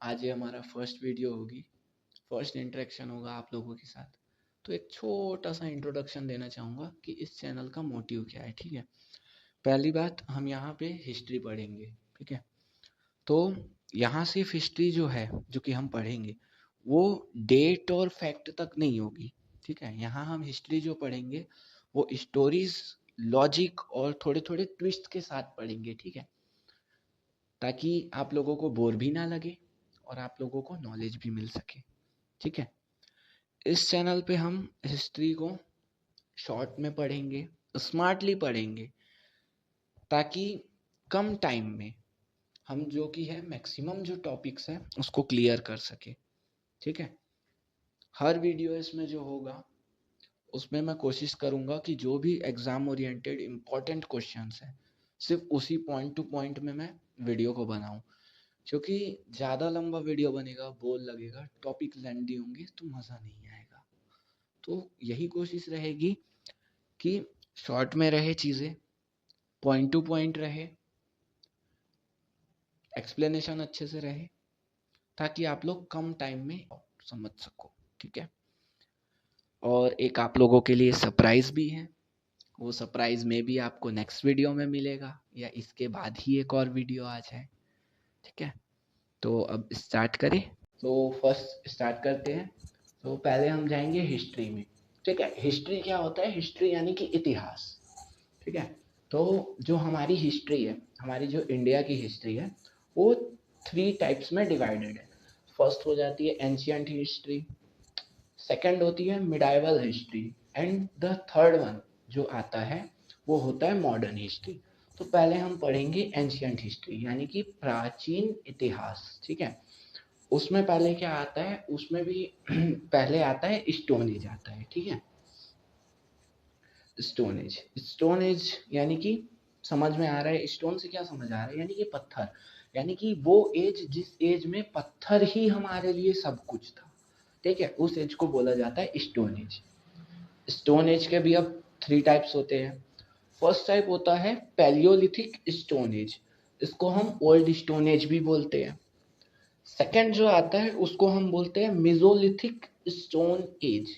आज ये हमारा फर्स्ट वीडियो होगी, फर्स्ट इंटरेक्शन होगा आप लोगों के साथ। तो एक छोटा सा इंट्रोडक्शन देना चाहूँगा कि इस चैनल का मोटिव क्या है। ठीक है, पहली बात हम यहाँ पे हिस्ट्री पढ़ेंगे। ठीक है, तो यहाँ सिर्फ हिस्ट्री जो है जो कि हम पढ़ेंगे वो डेट और फैक्ट तक नहीं होगी। ठीक है, यहाँ हम हिस्ट्री जो पढ़ेंगे वो स्टोरीज, लॉजिक और थोड़े थोड़े ट्विस्ट के साथ पढ़ेंगे। ठीक है, ताकि आप लोगों को बोर भी ना लगे और आप लोगों को नॉलेज भी मिल सके। ठीक है, इस चैनल पे हम हिस्ट्री को शॉर्ट में पढ़ेंगे, स्मार्टली पढ़ेंगे, ताकि कम टाइम में हम जो कि है मैक्सिमम जो टॉपिक्स हैं उसको क्लियर कर सके। ठीक है, हर वीडियो इसमें जो होगा उसमें मैं कोशिश करूंगा कि जो भी एग्जाम ओरिएंटेड इम्पोर्टेंट क्वेश्चंस हैं सिर्फ उसी पॉइंट टू पॉइंट में मैं वीडियो को बनाऊं, क्योंकि ज़्यादा लंबा वीडियो बनेगा, बोर लगेगा, टॉपिक लेंथी होंगे तो मज़ा नहीं आएगा। तो यही कोशिश रहेगी कि शॉर्ट में रहे चीज़ें, पॉइंट टू पॉइंट रहे, एक्सप्लेनेशन अच्छे से रहे, ताकि आप लोग कम टाइम में समझ सको। ठीक है, और एक आप लोगों के लिए सरप्राइज भी है। वो सरप्राइज में भी आपको नेक्स्ट वीडियो में मिलेगा या इसके बाद ही एक और वीडियो आ जाए। ठीक है, तो अब स्टार्ट करें। तो फर्स्ट स्टार्ट करते हैं। तो पहले हम जाएंगे हिस्ट्री में। ठीक है, हिस्ट्री क्या होता है? हिस्ट्री यानी कि इतिहास। ठीक है, तो जो हमारी हिस्ट्री है, हमारी जो इंडिया की हिस्ट्री है वो 3 टाइप्स में डिवाइडेड है। फर्स्ट हो जाती है एंशियंट हिस्ट्री, सेकंड होती है medieval history, and the third one जो आता है वो होता है मॉडर्न हिस्ट्री। तो पहले हम पढ़ेंगे एंशियंट हिस्ट्री यानी कि प्राचीन इतिहास। ठीक है, उसमें पहले क्या आता है? उसमें भी पहले आता है स्टोन एज आता है। ठीक है, स्टोन एज, स्टोन एज यानी कि समझ में आ रहा है? स्टोन से क्या समझ आ रहा है? यानी कि पत्थर, यानी कि वो एज जिस एज में पत्थर ही हमारे लिए सब कुछ था। ठीक है, उस एज को बोला जाता है स्टोन एज। स्टोन एज के भी अब 3 टाइप्स होते हैं। फर्स्ट टाइप होता है पैलियोलिथिक स्टोन एज, इसको हम ओल्ड स्टोन एज भी बोलते हैं। सेकंड जो आता है उसको हम बोलते हैं मेसोलिथिक स्टोन एज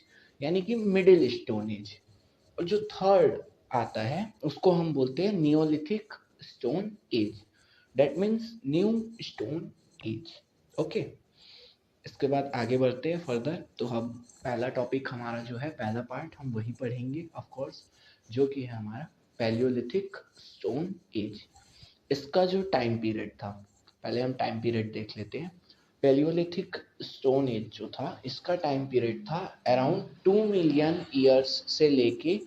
यानी कि मिडिल स्टोन एज। और जो थर्ड आता है उसको हम बोलते हैं Neolithic stone age, that means new stone age. Okay, इसके बाद आगे बढ़ते हैं फर्दर। तो हम पहला टॉपिक हमारा जो है, पहला पार्ट हम वही पढ़ेंगे ऑफ कोर्स, जो कि है हमारा पैलियोलिथिक स्टोन एज। इसका जो टाइम पीरियड था, पहले हम टाइम पीरियड देख लेते हैं। पैलियोलिथिक स्टोन एज जो था इसका टाइम पीरियड था अराउंड 2 मिलियन ईयर्स से लेके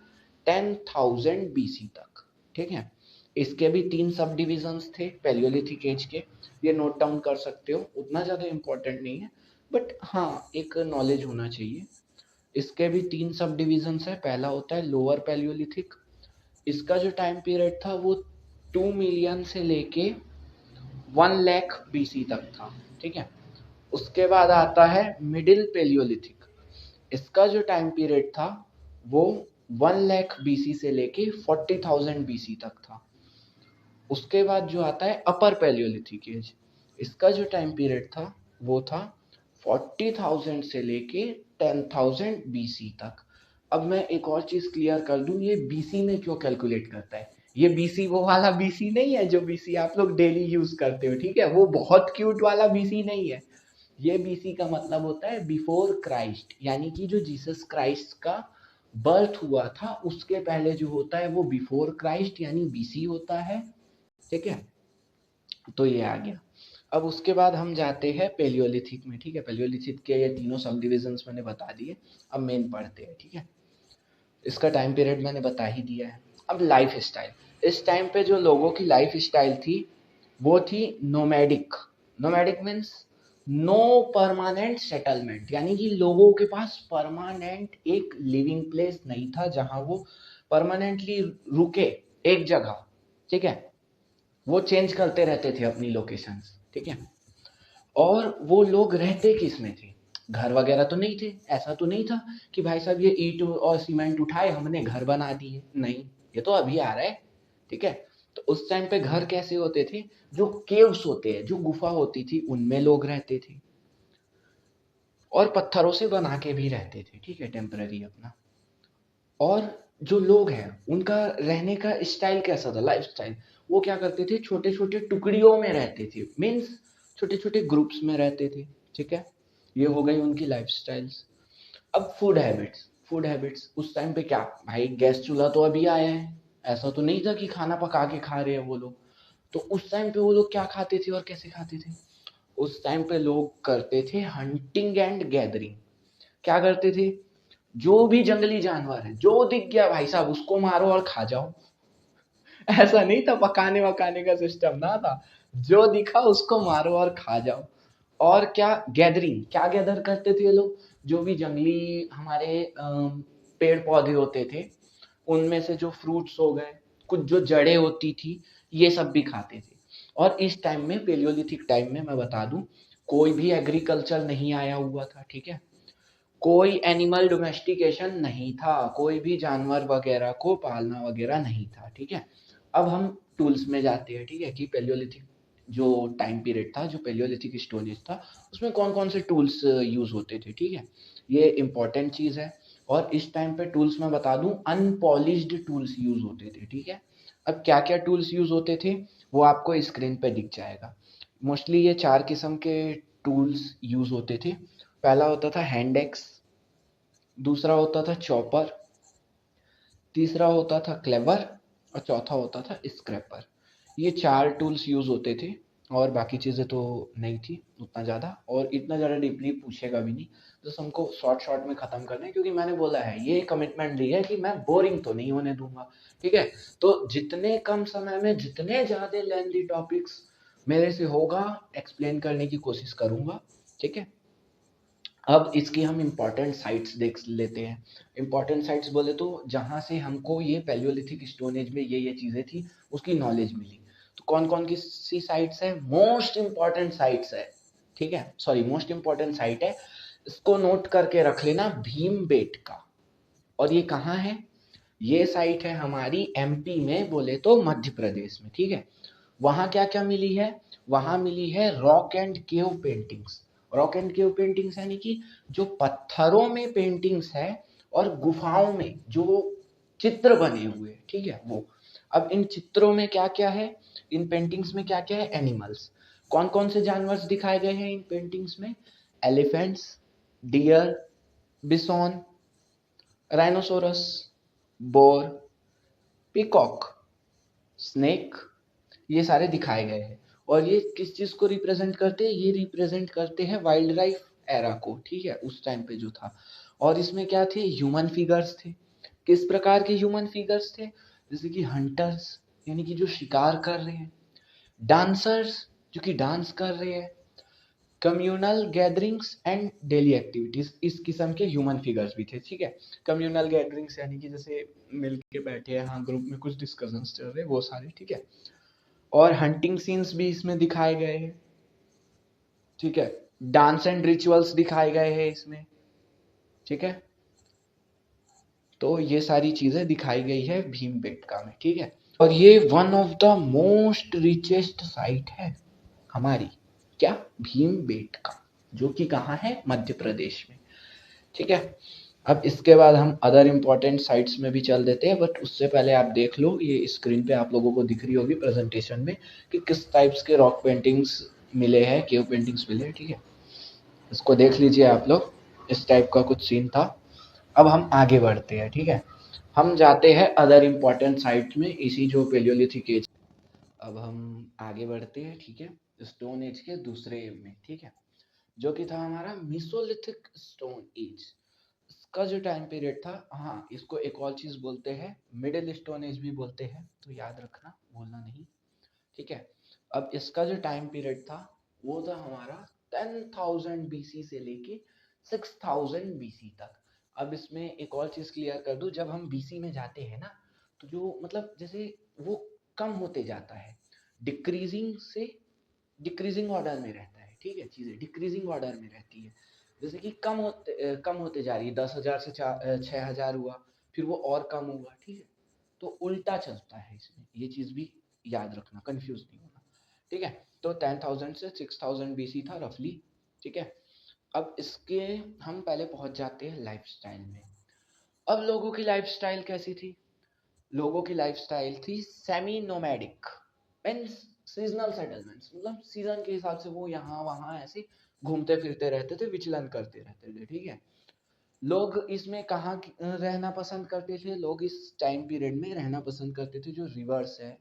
10,000 बीसी तक। ठीक है, इसके भी 3 सब डिविजन्स थे पैलियोलिथिक एज के, ये नोट डाउन कर सकते हो, उतना ज़्यादा इम्पोर्टेंट नहीं है बट हाँ एक नॉलेज होना चाहिए। इसके भी 3 सब डिविजन्स है। पहला होता है लोअर पैलियोलिथिक, इसका जो टाइम पीरियड था वो 2 मिलियन से लेके 1 लाख बीसी तक था। ठीक है, उसके बाद आता है मिडिल पैलियोलिथिक, इसका जो टाइम पीरियड था वो 1 लाख बीसी से लेके 40,000 बीसी तक था। उसके बाद जो आता है अपर पैलियोलिथिक एज, इसका जो टाइम पीरियड था वो था 40,000 से लेके 10,000 बीसी तक। अब मैं एक और चीज क्लियर कर दूं, ये बीसी में क्यों कैलकुलेट करता है? ये बीसी वो वाला बीसी नहीं है जो बीसी आप लोग डेली यूज करते हो। ठीक है, वो बहुत क्यूट वाला बीसी नहीं है। ये बीसी का मतलब होता है बिफोर क्राइस्ट, यानी कि जो जीसस क्राइस्ट का बर्थ हुआ था उसके पहले जो होता है वो बिफोर क्राइस्ट यानी बीसी होता है। ठीक है, तो ये आ गया। अब उसके बाद हम जाते हैं पेलियोलिथिक में। ठीक है, पेलियोलिथिक के ये तीनों सब डिविजन्स मैंने बता दिए, अब मेन पढ़ते हैं। ठीक है, इसका टाइम पीरियड मैंने बता ही दिया है। अब लाइफ स्टाइल, इस टाइम पे जो लोगों की लाइफ स्टाइल थी वो थी nomadic. Nomadic means no permanent settlement, यानी कि लोगों के पास परमानेंट एक लिविंग प्लेस नहीं था जहां वो परमानेंटली रुके एक जगह। ठीक है, वो चेंज करते रहते थे अपनी लोकेशंस। ठीक है, और वो लोग रहते किस में थे? घर वगैरह तो नहीं थे, ऐसा तो नहीं था कि भाई साहब ये ईंट और सीमेंट उठाए हमने घर बना दिए, नहीं, ये तो अभी आ रहा है। ठीक है, तो उस टाइम पे घर कैसे होते थे, जो केव्स होते हैं, जो गुफा होती थी उनमें लोग रहते थे, और पत्थरों से बना के भी रहते थे, ठीक है, टेम्पररी अपना। और जो लोग हैं उनका रहने का स्टाइल कैसा था, लाइफ स्टाइल, वो क्या करते थे, छोटे छोटे टुकड़ियों में रहते थे, मीन्स छोटे छोटे ग्रुप्स में रहते थे, ठीक है। ये हो गई उनकी लाइफ स्टाइल्स। अब फूड हैबिट्स उस टाइम पे क्या भाई, गैस चूल्हा तो अभी आया है, ऐसा तो नहीं था कि खाना पका के खा रहे हैं वो लोग। तो उस टाइम पे वो लोग क्या खाते थे और कैसे खाते थे, उस टाइम पे लोग करते थे हंटिंग एंड गैदरिंग। क्या करते थे, जो भी जंगली जानवर है जो दिख गया भाई साहब उसको मारो और खा जाओ। ऐसा नहीं था पकाने वकाने का सिस्टम ना था, जो दिखा उसको मारो और खा जाओ। और क्या गैदरिंग, क्या गैदर करते थे ये लोग, जो भी जंगली हमारे पेड़ पौधे होते थे उनमें से जो फ्रूट्स हो गए, कुछ जो जड़ें होती थी, ये सब भी खाते थे। और इस टाइम में, पेलियोलिथिक टाइम में, मैं बता दूं, कोई भी एग्रीकल्चर नहीं आया हुआ था, ठीक है। कोई एनिमल डोमेस्टिकेशन नहीं था, कोई भी जानवर वगैरह को पालना वगैरह नहीं था, ठीक है। अब हम टूल्स में जाते हैं, ठीक है, कि पेलियोलिथिक जो टाइम पीरियड था, जो पेलियोलिथिक स्टोन एज था, उसमें कौन कौन से टूल्स यूज होते थे, ठीक है। ये इंपॉर्टेंट चीज है। और इस टाइम पे टूल्स में बता दूं, अनपॉलिश्ड टूल्स यूज होते थे, ठीक है। अब क्या क्या टूल्स यूज होते थे वो आपको स्क्रीन पे दिख जाएगा। मोस्टली ये 4 किस्म के टूल्स यूज होते थे। पहला होता था हैंड एक्स, दूसरा होता था चॉपर, तीसरा होता था क्लेवर, और चौथा होता था स्क्रैपर। ये 4 टूल्स यूज होते थे, और बाकी चीज़ें तो नहीं थी उतना ज़्यादा, और इतना ज़्यादा डीपली पूछेगा भी नहीं। बस हमको शॉर्ट शॉर्ट में ख़त्म करना है, क्योंकि मैंने बोला है, ये कमिटमेंट ली है कि मैं बोरिंग तो नहीं होने दूंगा, ठीक है। तो जितने कम समय में जितने ज़्यादा लेंथी टॉपिक्स मेरे से होगा एक्सप्लेन करने की कोशिश करूंगा, ठीक है। अब इसकी हम इम्पॉर्टेंट साइट्स देख लेते हैं। इम्पॉर्टेंट साइट्स बोले तो जहाँ से हमको ये पैलियोलिथिक स्टोन एज में ये चीज़ें थी उसकी नॉलेज मिली। तो कौन कौन की सी साइट्स है, मोस्ट इम्पॉर्टेंट साइट्स है, ठीक है, सॉरी, मोस्ट इम्पॉर्टेंट साइट है, इसको नोट करके रख लेना, भीम का। और ये कहाँ है, ये साइट है हमारी एमपी में, बोले तो मध्य प्रदेश में, ठीक है। वहां क्या क्या मिली है, वहां मिली है rock and cave paintings. Rock and cave paintings यानी कि जो पत्थरों में पेंटिंग्स है, और गुफाओं में जो चित्र बने हुए, ठीक है, वो। अब इन चित्रों में क्या क्या है, इन पेंटिंग्स में क्या क्या है, एनिमल्स, कौन कौन से जानवर दिखाए गए हैं इन पेंटिंग्स में, elephants, deer, bison, rhinoceros, boar, peacock, snake, ये सारे दिखाए गए हैं। और ये किस चीज को रिप्रेजेंट करते हैं, ये रिप्रेजेंट करते हैं वाइल्ड लाइफ एरा को, ठीक है, उस टाइम पे जो था। और इसमें क्या थे, ह्यूमन फिगर्स थे। किस प्रकार के ह्यूमन फिगर्स थे, जैसे कि हंटर्स, यानी कि जो शिकार कर रहे हैं, डांसर्स, जो कि डांस कर रहे हैं, communal gatherings and daily activities, इस किस्म के ह्यूमन फिगर्स भी थे, ठीक है। कम्युनल गैदरिंग्स यानी कि जैसे मिल के बैठे हैं, हाँ, ग्रुप में कुछ डिस्कशंस चल रहे हैं, वो सारे, ठीक है। और हंटिंग सीन्स भी इसमें दिखाए गए हैं, ठीक है। डांस एंड रिचुअल्स दिखाए गए हैं इसमें, ठीक है। तो ये सारी चीजें दिखाई गई है भीमबेटका में, ठीक है। और ये one of the most richest site है हमारी, क्या, भीमबेटका, जो कि कहाँ है, मध्य प्रदेश में, ठीक है। अब इसके बाद हम अदर इम्पोर्टेंट साइट्स में भी चल देते हैं, बट उससे पहले आप देख लो, ये स्क्रीन पे आप लोगों को दिख रही होगी प्रेजेंटेशन में कि किस टाइप्स के रॉक पेंटिंग्स मिले हैं, केव पेंटिंग्स मिले हैं, ठीक है। इसको देख लीजिए आप लोग, इस टाइप का कुछ सीन था। अब हम आगे बढ़ते हैं, ठीक है, हम जाते हैं अदर इम्पोर्टेंट साइट में, इसी जो पेलियोलिथिक एज। अब हम आगे बढ़ते हैं, ठीक है, स्टोन एज के दूसरे में, ठीक है, जो कि था हमारा मिसोलिथिक स्टोन एज। इसका जो टाइम पीरियड था, हाँ, इसको एक और चीज बोलते हैं, मिडिल स्टोन एज भी बोलते हैं, तो याद रखना, भूलना नहीं, ठीक है। अब इसका जो टाइम पीरियड था वो था हमारा 10,000 बीसी से लेके 6,000 बीसी तक। अब इसमें एक और चीज क्लियर कर दूं, जब हम बीसी में जाते हैं ना, तो जो मतलब जैसे वो कम होते जाता है, डिक्रीजिंग से डिक्रीजिंग ऑर्डर में रहता है, ठीक है, चीजें डिक्रीजिंग ऑर्डर में रहती है। जैसे कि कम होते जा रही है, 10,000 से 6,000 हुआ, फिर वो और कम हुआ, ठीक है। तो उल्टा चलता है इसमें, ये चीज भी याद रखना, कंफ्यूज नहीं होना, ठीक है। तो 10,000 से 6,000 बीसी था रफली, ठीक है। अब इसके हम पहले पहुंच जाते हैं लाइफस्टाइल में। अब लोगों की लाइफस्टाइल कैसी थी? लोगों की लाइफस्टाइल थी semi nomadic, means seasonal settlements, मतलब सीजन के हिसाब से वो यहाँ वहाँ ऐसे घूमते फिरते रहते थे, विचलन करते रहते थे, ठीक है। लोग इसमें कहाँ रहना पसंद करते थे? लोग इस टाइम पीरियड में रहना पसंद करते थे जो रिवर्स है,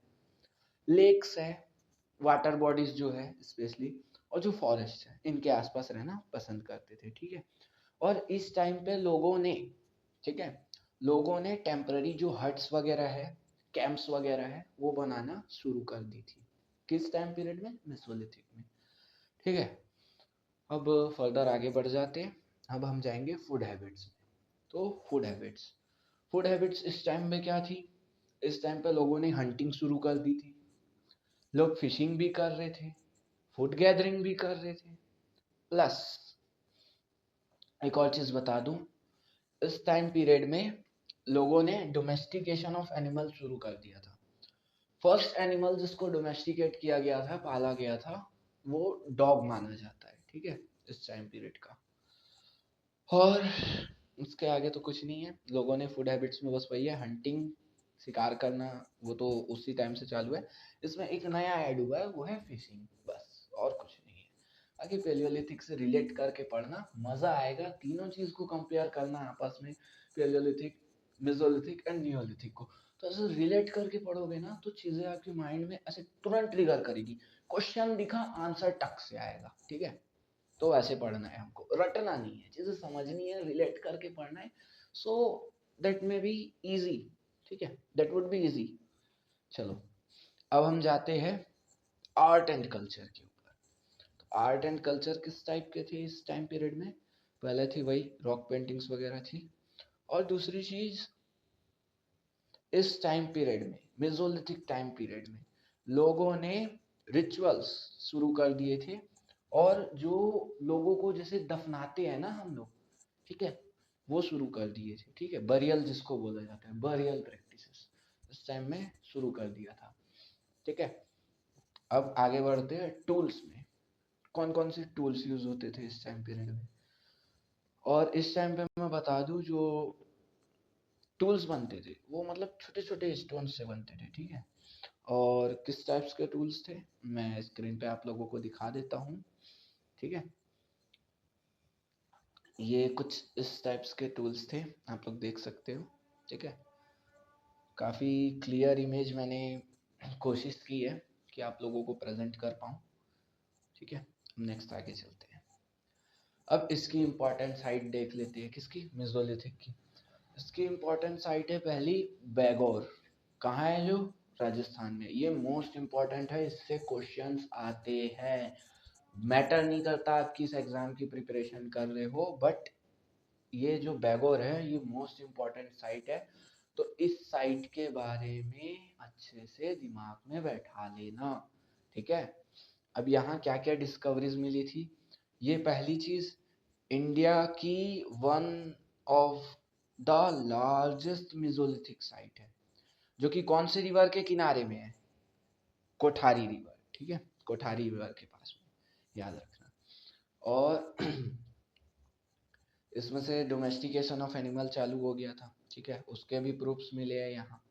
लेक्स है, वाटर बॉडीज जो है स्पेशली, और जो फॉरेस्ट है, इनके आसपास रहना पसंद करते थे, ठीक है। और इस टाइम पे लोगों ने, ठीक है, लोगों ने टेम्पररी जो हट्स वगैरह है, कैंप्स वगैरह है, वो बनाना शुरू कर दी थी। किस टाइम पीरियड में? मेसोलिथिक में, ठीक है। अब फर्दर आगे बढ़ जाते हैं। अब हम जाएंगे फूड हैबिट्स में। तो फूड हैबिट्स इस टाइम में क्या थी? इस टाइम पे लोगों ने हंटिंग शुरू कर दी थी, लोग फिशिंग भी कर रहे थे, फूड गैदरिंग भी कर रहे थे, प्लस एक और चीज बता दूं, इस टाइम पीरियड में लोगों ने डोमेस्टिकेशन ऑफ एनिमल शुरू कर दिया था। फर्स्ट एनिमल जिसको डोमेस्टिकेट किया गया था, पाला गया था, वो डॉग माना जाता है, ठीक है, इस टाइम पीरियड का। और उसके आगे तो कुछ नहीं है। लोगों ने फूड हैबिट्स में बस वही है, हंटिंग, शिकार करना, वो तो उसी टाइम से चालू है। इसमें एक नया ऐड हुआ है, वो है फिशिंग, बस और कुछ नहीं है। बाकी पेलियोलिथिक से रिलेट करके पढ़ना, मजा आएगा। तीनों चीज को कंपेयर करना आपस में, पेलियोलिथिक, मेसोलिथिक एंड नियोलिथिक को। तो ऐसे रिलेट करके पढ़ोगे ना, तो चीजें आपके माइंड में ऐसे तुरंत ट्रिगर करेगी। क्वेश्चन दिखा, आंसर टक से आएगा, ठीक है। तो ऐसे पढ़ना है हमको, रटना नहीं है, चीजें समझनी है, रिलेट करके पढ़ना है। So that may be easy, ठीक है, दैट वुड बी इजी। चलो, अब हम जाते हैं आर्ट एंड कल्चर के ऊपर। तो आर्ट एंड कल्चर किस टाइप के थे इस टाइम पीरियड में? पहले थी वही रॉक पेंटिंग्स वगैरह थी, और दूसरी चीज, इस टाइम पीरियड में, मेसोलिथिक टाइम पीरियड में, लोगों ने रिचुअल्स शुरू कर दिए थे। और जो लोगों को जैसे दफनाते हैं ना हम लोग, ठीक है, वो शुरू कर दिए थे, ठीक है। बरियल जिसको बोला जाता है, बरियल प्रैक्टिसेस इस टाइम में शुरू कर दिया था, ठीक है। अब आगे बढ़ते हैं टूल्स में। कौन कौन से टूल्स यूज होते थे इस टाइम पीरियड में? और इस टाइम पे मैं बता दूं, जो टूल्स बनते थे वो मतलब छोटे छोटे स्टोन से बनते थे, ठीक है। और किस टाइप्स के टूल्स थे, मैं स्क्रीन पे आप लोगों को दिखा देता हूँ, ठीक है। ये कुछ इस टाइप्स के टूल्स थे, आप लोग देख सकते हो, ठीक है। काफ़ी क्लियर इमेज मैंने कोशिश की है कि आप लोगों को प्रेजेंट कर पाऊँ, ठीक है। नेक्स्ट आगे चलते हैं। अब इसकी इम्पोर्टेंट साइट देख लेते हैं, किसकी? मेसोलिथिक की। इसकी इम्पोर्टेंट साइट है पहली, बैगोर। कहाँ है? जो राजस्थान में। ये मोस्ट इम्पोर्टेंट है, इससे क्वेश्चंस आते हैं। मैटर नहीं करता आप किस एग्जाम की प्रिपरेशन कर रहे हो, बट ये जो बैगोर है, ये मोस्ट इम्पोर्टेंट साइट है। तो इस साइट के बारे में अच्छे से दिमाग में बैठा लेना, ठीक है। अब यहाँ क्या क्या डिस्कवरीज मिली थी? ये पहली चीज, इंडिया की one of the largest Mesolithic site है, जो कि कौन से रिवर के किनारे में है? कोठारी रिवर, ठीक है, कोठारी रिवर के पास में, याद रखना। और इसमें से डोमेस्टिकेशन ऑफ एनिमल चालू हो गया था, ठीक है, उसके भी प्रूफ्स मिले हैं यहाँ,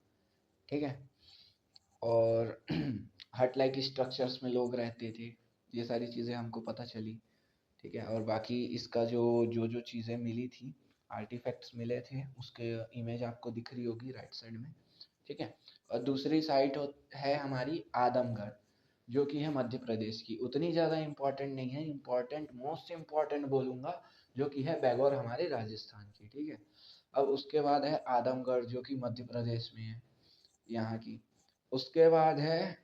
ठीक है। और हट लाइक स्ट्रक्चर्स में लोग रहते थे, ये सारी चीज़ें हमको पता चली, ठीक है। और बाकी इसका जो जो जो चीज़ें मिली थी, आर्टिफैक्ट्स मिले थे, उसके इमेज आपको दिख रही होगी राइट साइड में, ठीक है। और दूसरी साइट है हमारी आदमगढ़, जो कि है मध्य प्रदेश की। उतनी ज़्यादा इम्पोर्टेंट नहीं है, इम्पोर्टेंट, मोस्ट इम्पोर्टेंट बोलूँगा, जो कि है बैगौर हमारे राजस्थान की, ठीक है। अब उसके बाद है आदमगढ़, जो कि मध्य प्रदेश में है, यहाँ की। उसके बाद है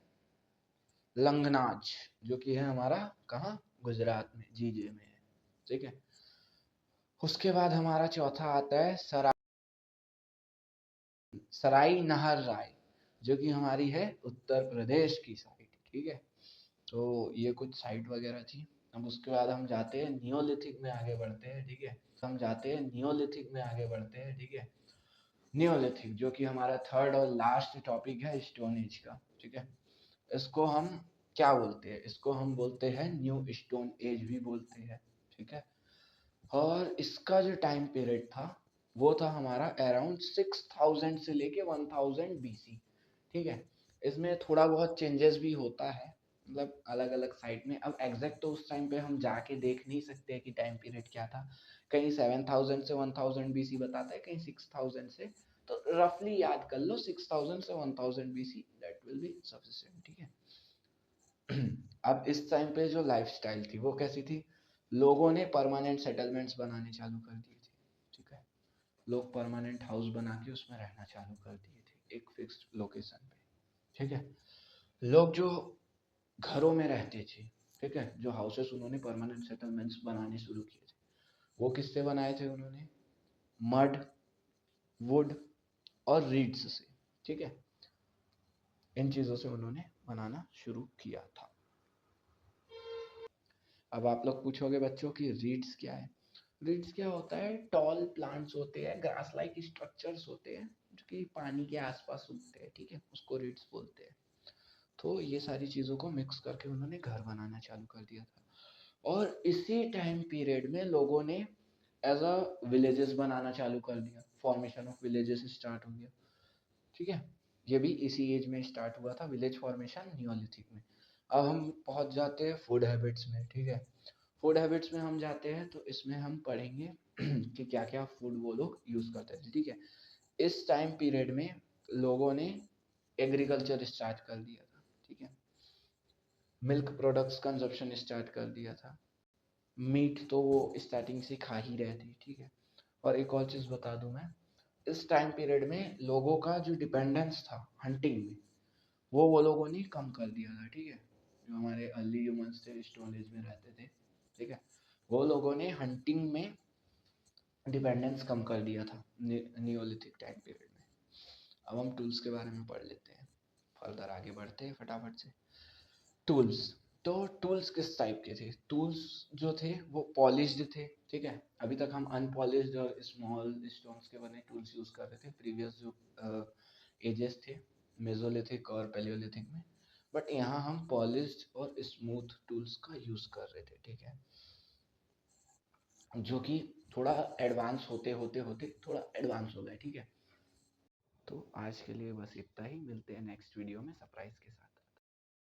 लंगनाज, जो कि है हमारा कहाँ? गुजरात में, जीजे में है, ठीक है। उसके बाद हमारा चौथा आता है सराई नहर राय, जो कि हमारी है उत्तर प्रदेश की साइड, ठीक है। तो ये कुछ साइट वगैरह थी। अब उसके बाद हम जाते हैं नियोलिथिक में आगे बढ़ते हैं, ठीक है। हम जाते हैं नियोलिथिक में आगे बढ़ते हैं, ठीक है। नियोलिथिक, जो कि हमारा थर्ड और लास्ट टॉपिक है स्टोन एज का, ठीक है। इसको हम क्या बोलते हैं, इसको हम बोलते हैं न्यू स्टोन एज भी बोलते हैं, ठीक है। और इसका जो टाइम पीरियड था वो था हमारा अराउंड 6000 से लेके 1000 BC, ठीक है। इसमें थोड़ा बहुत चेंजेस भी होता है, मतलब अलग अलग साइड में। अब एग्जैक्ट तो उस टाइम पे हम जाके देख नहीं सकते कि टाइम पीरियड क्या था, कहीं 7000 से 1000 BC बताता है, कहीं 6000 से, तो रफली याद कर लो 6000 से 1000 BC, that will be sufficient, ठीक है। अब इस टाइम पे जो लाइफस्टाइल थी वो कैसी थी, लोगों ने परमानेंट सेटलमेंट्स बनाने चालू कर दिए थे, ठीक है। लोग परमानेंट हाउस बना के उसमें रहना चालू कर दिए थे एक फिक्स्ड लोकेशन पे, ठीक है। लोग जो घरों में रहते थे, ठीक है, जो हाउसेस उन्होंने परमानेंट सेटलमेंट्स बनाने शुरू किए थे, वो किससे बनाए थे उन्होंने, मड, वुड और रीड्स से, ठीक है। इन चीजों से उन्होंने बनाना शुरू किया था। अब आप लोग पूछोगे बच्चों कि रीड्स क्या है। रीड्स क्या होता है, टॉल प्लांट्स होते हैं, ग्रास लाइक स्ट्रक्चर्स होते हैं जो कि पानी के आसपास उगते हैं, ठीक है, उसको रीड्स बोलते हैं। तो ये सारी चीज़ों को मिक्स करके उन्होंने घर बनाना चालू कर दिया था। और इसी टाइम पीरियड में लोगों ने एज अ विलेजेस बनाना चालू कर दिया, फॉर्मेशन ऑफ विलेजेस स्टार्ट हो गया, ठीक है। ये भी इसी एज में स्टार्ट हुआ था, विलेज फॉर्मेशन नियोलिथिक में। अब हम पहुंच जाते हैं फूड हैबिट्स में, ठीक है। फूड हैबिट्स में हम जाते हैं तो इसमें हम पढ़ेंगे कि क्या क्या फूड वो लोग यूज करते थे, ठीक है। इस टाइम पीरियड में लोगों ने एग्रीकल्चर स्टार्ट कर दिया था, ठीक है। मिल्क प्रोडक्ट्स कंजप्शन स्टार्ट कर दिया था। मीट तो वो स्टार्टिंग से खा ही रहे थे, ठीक है। और एक और चीज बता दूं मैं, इस टाइम पीरियड में लोगों का जो डिपेंडेंस था हंटिंग में, वो लोगों ने कम कर दिया था, ठीक है। जो हमारे अर्ली ह्यूमंस थे, स्टोन एज में रहते थे, ठीक है, वो लोगों ने हंटिंग में डिपेंडेंस कम कर दिया था नियोलिथिक टाइम पीरियड में। अब हम टूल्स के बारे में पढ़ लेते हैं, फर्दर आगे बढ़ते हैं फटाफट से। टूल्स, तो टूल्स किस टाइप के थे, टूल्स जो थे वो पॉलिश्ड थे, ठीक है। अभी तक हम अनपॉलिश्ड और स्मॉल स्टोन्स के बने टूल्स यूज कर रहे थे प्रीवियस जो एजेस थे, मेसोलिथिक और पैलियोलिथिक में। बट यहाँ हम पॉलिश्ड और स्मूथ टूल्स का यूज कर रहे थे, ठीक है, जो कि थोड़ा एडवांस होते होते होते थोड़ा एडवांस हो गए, ठीक है। तो आज के लिए बस इतना ही, मिलते हैं नेक्स्ट वीडियो में सरप्राइज के साथ।